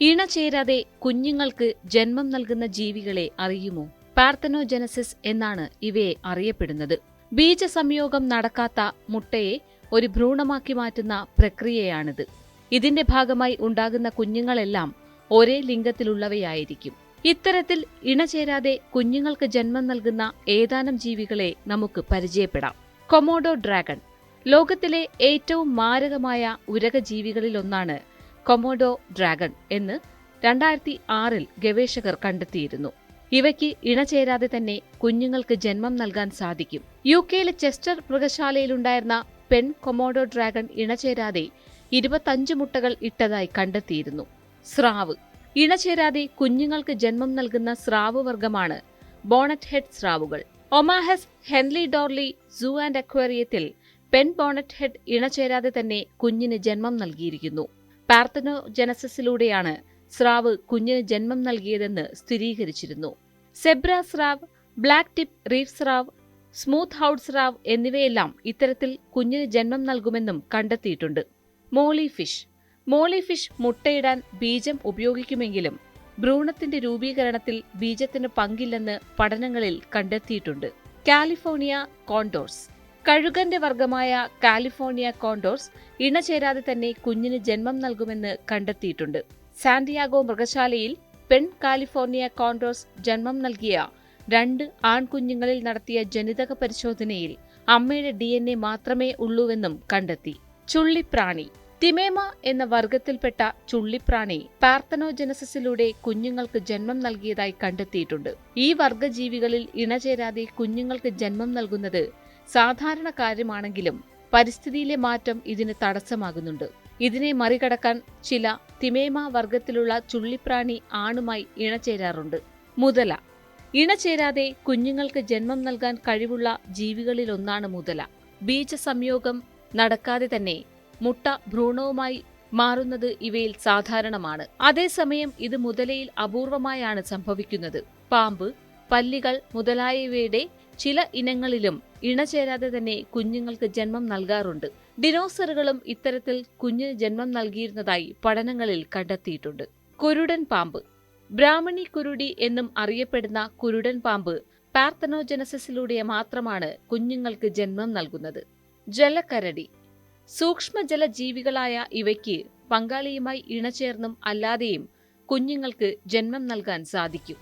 ഇണചേരാതെ കുഞ്ഞുങ്ങൾക്ക് ജന്മം നൽകുന്ന ജീവികളെ അറിയുമോ? പാർത്തനോജനസിസ് എന്നാണ് ഇവയെ അറിയപ്പെടുന്നത്. ബീജസംയോഗം നടക്കാത്ത മുട്ടയെ ഒരു ഭ്രൂണമാക്കി മാറ്റുന്ന പ്രക്രിയയാണിത്. ഇതിന്റെ ഭാഗമായി ഉണ്ടാകുന്ന കുഞ്ഞുങ്ങളെല്ലാം ഒരേ ലിംഗത്തിലുള്ളവയായിരിക്കും. ഇത്തരത്തിൽ ഇണചേരാതെ കുഞ്ഞുങ്ങൾക്ക് ജന്മം നൽകുന്ന ഏതാനും ജീവികളെ നമുക്ക് പരിചയപ്പെടാം. Komodo dragon. ലോകത്തിലെ ഏറ്റവും മാരകമായ ഉരകജീവികളിലൊന്നാണ് കൊമോഡോ ഡ്രാഗൺ എന്ന് 2006 ഗവേഷകർ കണ്ടെത്തിയിരുന്നു. ഇവയ്ക്ക് ഇണചേരാതെ തന്നെ കുഞ്ഞുങ്ങൾക്ക് ജന്മം നൽകാൻ സാധിക്കും. യുകെയിലെ ചെസ്റ്റർ മൃഗശാലയിലുണ്ടായിരുന്ന പെൺ കൊമോഡോ ഡ്രാഗൺ ഇണചേരാതെ 25 മുട്ടകൾ ഇട്ടതായി കണ്ടെത്തിയിരുന്നു. സ്രാവ്. ഇണചേരാതെ കുഞ്ഞുങ്ങൾക്ക് ജന്മം നൽകുന്ന സ്രാവ് വർഗമാണ് ബോണറ്റ് ഹെഡ് സ്രാവുകൾ. Omaha's Henry Doorly zoo and അക്വേറിയത്തിൽ പെൺ ബോണറ്റ് ഹെഡ് ഇണചേരാതെ തന്നെ കുഞ്ഞിന് ജന്മം നൽകിയിരിക്കുന്നു. പാർത്തനോജനസിസിലൂടെയാണ് സ്രാവ് കുഞ്ഞിന് ജന്മം നൽകിയതെന്ന് സ്ഥിരീകരിച്ചിരുന്നു. സെബ്ര സ്രാവ്, ബ്ലാക്ക് ടിപ്പ് റീഫ് സ്രാവ്, സ്മൂത്ത് ഹൗഡ് സ്രാവ് എന്നിവയെല്ലാം ഇത്തരത്തിൽ കുഞ്ഞിന് ജന്മം നൽകുമെന്നും കണ്ടെത്തിയിട്ടുണ്ട്. മോളി ഫിഷ്. മോളി ഫിഷ് മുട്ടയിടാൻ ബീജം ഉപയോഗിക്കുമെങ്കിലും ഭ്രൂണത്തിന്റെ രൂപീകരണത്തിൽ ബീജത്തിന് പങ്കില്ലെന്ന് പഠനങ്ങളിൽ കണ്ടെത്തിയിട്ടുണ്ട്. കാലിഫോർണിയ കോണ്ടോർസ്. കഴുകന്റെ വർഗമായ കാലിഫോർണിയ കോണ്ടോർസ് ഇണചേരാതെ തന്നെ കുഞ്ഞിന് ജന്മം നൽകുമെന്ന് കണ്ടെത്തിയിട്ടുണ്ട്. സാന്റിയാഗോ മൃഗശാലയിൽ പെൺ കാലിഫോർണിയ കോണ്ടോർസ് ജന്മം നൽകിയ 2 ആൺകുഞ്ഞുങ്ങളിൽ നടത്തിയ ജനിതക പരിശോധനയിൽ അമ്മയുടെ DNA മാത്രമേ ഉള്ളൂവെന്നും കണ്ടെത്തി. ചുള്ളിപ്രാണി. തിമേമ എന്ന വർഗത്തിൽപ്പെട്ട ചുള്ളിപ്രാണി പാർത്തനോജനസിസിലൂടെ കുഞ്ഞുങ്ങൾക്ക് ജന്മം നൽകിയതായി കണ്ടെത്തിയിട്ടുണ്ട്. ഈ വർഗജീവികളിൽ ഇണചേരാതെ കുഞ്ഞുങ്ങൾക്ക് ജന്മം നൽകുന്നത് സാധാരണ കാര്യമാണെങ്കിലും പരിസ്ഥിതിയിലെ മാറ്റം ഇതിന് തടസ്സമാകുന്നുണ്ട്. ഇതിനെ മറികടക്കാൻ ചില തിമേമ വർഗത്തിലുള്ള ചുള്ളിപ്രാണി ആണുമായി ഇണചേരാറുണ്ട്. മുതല. ഇണചേരാതെ കുഞ്ഞുങ്ങൾക്ക് ജന്മം നൽകാൻ കഴിവുള്ള ജീവികളിലൊന്നാണ് മുതല. ബീജസംയോഗം നടക്കാതെ തന്നെ മുട്ട ഭ്രൂണവുമായി മാറുന്നത് ഇവയിൽ സാധാരണമാണ്. അതേസമയം ഇത് മുതലയിൽ അപൂർവമായാണ് സംഭവിക്കുന്നത്. പാമ്പ്, പല്ലികൾ മുതലായവയുടെ ചില ഇനങ്ങളിലും ഇണചേരാതെ തന്നെ കുഞ്ഞുങ്ങൾക്ക് ജന്മം നൽകാറുണ്ട്. ഡിനോസറുകളും ഇത്തരത്തിൽ കുഞ്ഞിന് ജന്മം നൽകിയിരുന്നതായി പഠനങ്ങളിൽ കണ്ടെത്തിയിട്ടുണ്ട്. കുരുടൻ പാമ്പ്. ബ്രാഹ്മണി കുരുടി എന്നും അറിയപ്പെടുന്ന കുരുടൻ പാമ്പ് പാർത്തനോജനസിസിലൂടെ മാത്രമാണ് കുഞ്ഞുങ്ങൾക്ക് ജന്മം നൽകുന്നത്. ജലക്കരടി. സൂക്ഷ്മജല ജീവികളായ ഇവയ്ക്ക് പങ്കാളിയുമായി ഇണചേർന്നും അല്ലാതെയും കുഞ്ഞുങ്ങൾക്ക് ജന്മം നൽകാൻ സാധിക്കും.